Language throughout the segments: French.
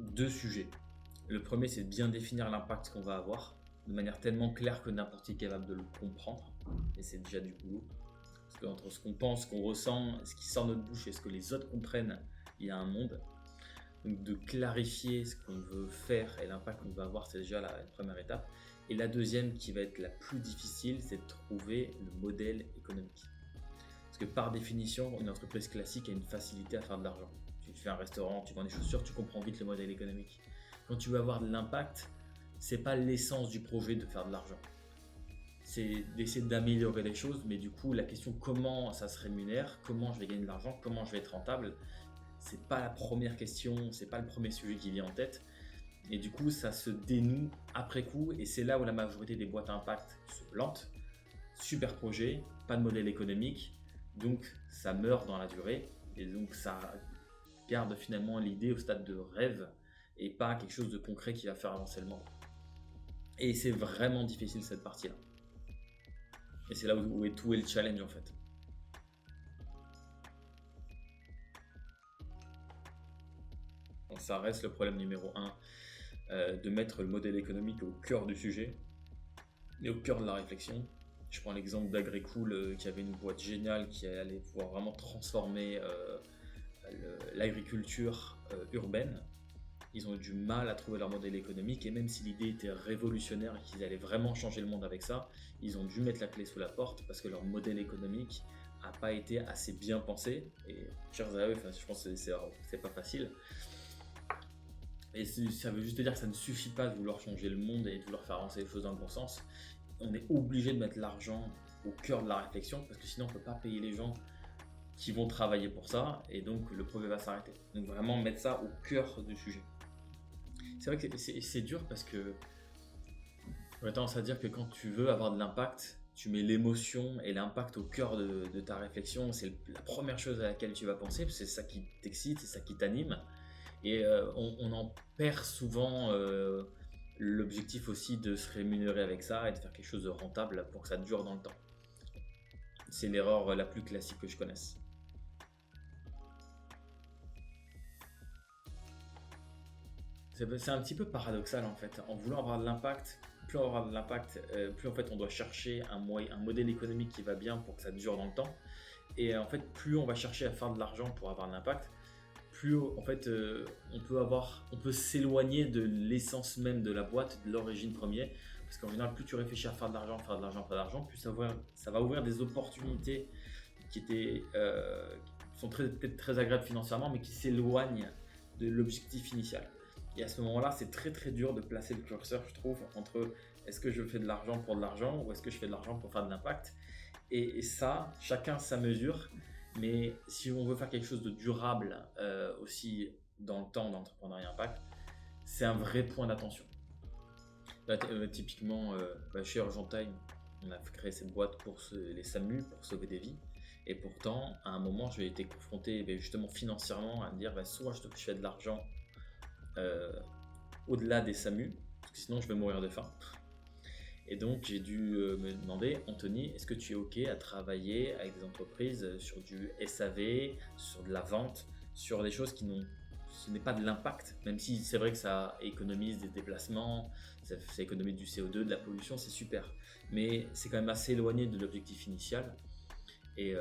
deux sujets. Le premier, c'est de bien définir l'impact qu'on va avoir de manière tellement claire que n'importe qui est capable de le comprendre. Et c'est déjà du boulot. Parce qu'entre ce qu'on pense, ce qu'on ressent, ce qui sort de notre bouche et ce que les autres comprennent, il y a un monde. Donc de clarifier ce qu'on veut faire et l'impact qu'on va avoir, c'est déjà la première étape. Et la deuxième, qui va être la plus difficile, c'est de trouver le modèle économique. Parce que par définition, une entreprise classique a une facilité à faire de l'argent. Tu fais un restaurant, tu vends des chaussures, tu comprends vite le modèle économique. Quand tu veux avoir de l'impact, c'est pas l'essence du projet de faire de l'argent. C'est d'essayer d'améliorer les choses, mais du coup, la question comment ça se rémunère, comment je vais gagner de l'argent, comment je vais être rentable, c'est pas la première question, c'est pas le premier sujet qui vient en tête. Et du coup, ça se dénoue après coup, et c'est là où la majorité des boîtes à impact se plantent. Super projet, pas de modèle économique, donc ça meurt dans la durée, et donc ça garde finalement l'idée au stade de rêve, et pas quelque chose de concret qui va faire avancer le monde. Et c'est vraiment difficile cette partie-là. Et c'est là où est tout le challenge en fait. Donc ça reste le problème numéro 1, de mettre le modèle économique au cœur du sujet et au cœur de la réflexion. Je prends l'exemple d'Agricool qui avait une boîte géniale qui allait pouvoir vraiment transformer l'agriculture urbaine. Ils ont eu du mal à trouver leur modèle économique et même si l'idée était révolutionnaire et qu'ils allaient vraiment changer le monde avec ça, ils ont dû mettre la clé sous la porte parce que leur modèle économique n'a pas été assez bien pensé. Et chers à eux, je pense que c'est pas facile. Et ça veut juste dire que ça ne suffit pas de vouloir changer le monde et de vouloir faire avancer les choses dans le bon sens. On est obligé de mettre l'argent au cœur de la réflexion parce que sinon on ne peut pas payer les gens qui vont travailler pour ça et donc le projet va s'arrêter. Donc vraiment mettre ça au cœur du sujet. C'est vrai que c'est dur parce que on a tendance à dire que quand tu veux avoir de l'impact, tu mets l'émotion et l'impact au cœur de ta réflexion. C'est la première chose à laquelle tu vas penser parce que c'est ça qui t'excite, c'est ça qui t'anime. Et on en perd souvent l'objectif aussi de se rémunérer avec ça et de faire quelque chose de rentable pour que ça dure dans le temps. C'est l'erreur la plus classique que je connaisse. C'est un petit peu paradoxal en fait. En voulant avoir de l'impact, plus on va avoir de l'impact, plus en fait on doit chercher un modèle économique qui va bien pour que ça dure dans le temps. Et en fait, plus on va chercher à faire de l'argent pour avoir de l'impact, plus en fait on peut s'éloigner de l'essence même de la boîte, de l'origine première. Parce qu'en général, plus tu réfléchis à faire de l'argent, plus ça va ouvrir des opportunités qui sont peut-être très agréables financièrement, mais qui s'éloignent de l'objectif initial. Et à ce moment-là, c'est très très dur de placer le curseur, je trouve, entre est-ce que je fais de l'argent pour de l'argent ou est-ce que je fais de l'argent pour faire de l'impact. Et ça, chacun sa mesure. Mais si on veut faire quelque chose de durable aussi dans le temps d'entrepreneuriat impact, c'est un vrai point d'attention. Là, typiquement, chez Urgent Time, on a créé cette boîte pour les SAMU, pour sauver des vies. Et pourtant, à un moment, j'ai été confronté justement financièrement à me dire soit je fais de l'argent au-delà des SAMU, parce que sinon je vais mourir de faim. Et donc j'ai dû me demander, Anthony, est-ce que tu es OK à travailler avec des entreprises sur du SAV, sur de la vente, sur des choses ce n'est pas de l'impact, même si c'est vrai que ça économise des déplacements, ça économise du CO2, de la pollution, c'est super. Mais c'est quand même assez éloigné de l'objectif initial. Et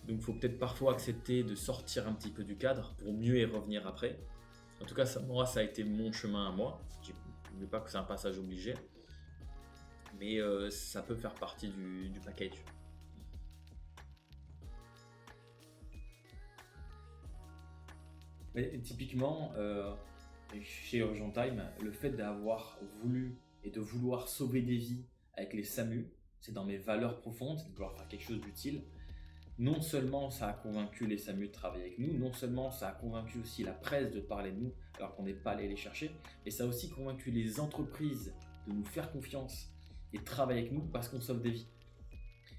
donc il faut peut-être parfois accepter de sortir un petit peu du cadre pour mieux y revenir après. En tout cas, ça a été mon chemin à moi. Je ne dis pas que c'est un passage obligé, mais ça peut faire partie du package. Mais typiquement, chez Urgent Time, le fait d'avoir voulu et de vouloir sauver des vies avec les SAMU, c'est dans mes valeurs profondes, c'est de vouloir faire quelque chose d'utile. Non seulement ça a convaincu les SAMU de travailler avec nous, non seulement ça a convaincu aussi la presse de parler de nous alors qu'on n'est pas allé les chercher, mais ça a aussi convaincu les entreprises de nous faire confiance et de travailler avec nous parce qu'on sauve des vies.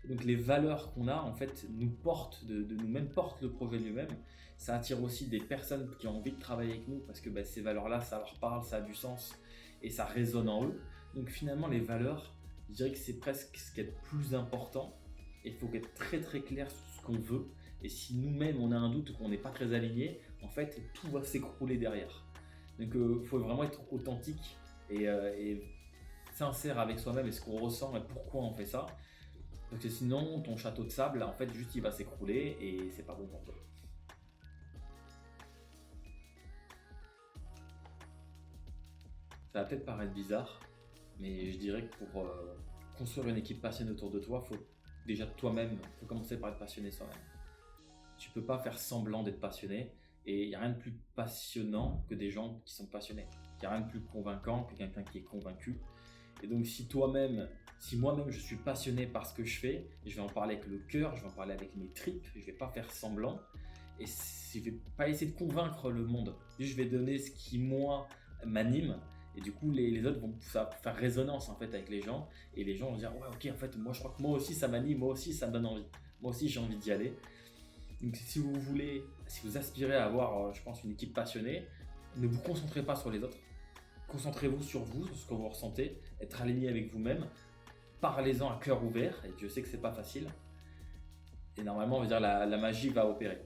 Et donc les valeurs qu'on a en fait nous portent, de nous-mêmes portent le projet lui-même. Ça attire aussi des personnes qui ont envie de travailler avec nous parce que ces valeurs-là, ça leur parle, ça a du sens et ça résonne en eux. Donc finalement les valeurs, je dirais que c'est presque ce qui est le plus important. Il faut être très très clair sur ce qu'on veut. Et si nous-mêmes on a un doute ou qu'on n'est pas très aligné, en fait tout va s'écrouler derrière. Donc il faut vraiment être authentique et sincère avec soi-même et ce qu'on ressent et pourquoi on fait ça. Parce que sinon, ton château de sable, en fait, juste il va s'écrouler et c'est pas bon pour toi. Ça va peut-être paraître bizarre, mais je dirais que pour construire une équipe passionnée autour de toi, faut déjà toi-même, faut commencer par être passionné soi-même. Tu peux pas faire semblant d'être passionné et il n'y a rien de plus passionnant que des gens qui sont passionnés. Il n'y a rien de plus convaincant que quelqu'un qui est convaincu. Et donc si moi-même je suis passionné par ce que je fais, je vais en parler avec le cœur, je vais en parler avec mes tripes, je vais pas faire semblant et je vais pas essayer de convaincre le monde. Je vais donner ce qui moi m'anime et du coup les autres vont ça va faire résonance en fait avec les gens et les gens vont dire ouais ok en fait moi je crois que moi aussi ça m'anime, moi aussi ça me donne envie, moi aussi j'ai envie d'y aller. Donc si vous aspirez à avoir je pense une équipe passionnée, ne vous concentrez pas sur les autres. Concentrez-vous sur vous, sur ce que vous ressentez, être aligné avec vous-même, parlez-en à cœur ouvert, et Dieu sait que c'est pas facile. Et normalement, on va dire la magie va opérer.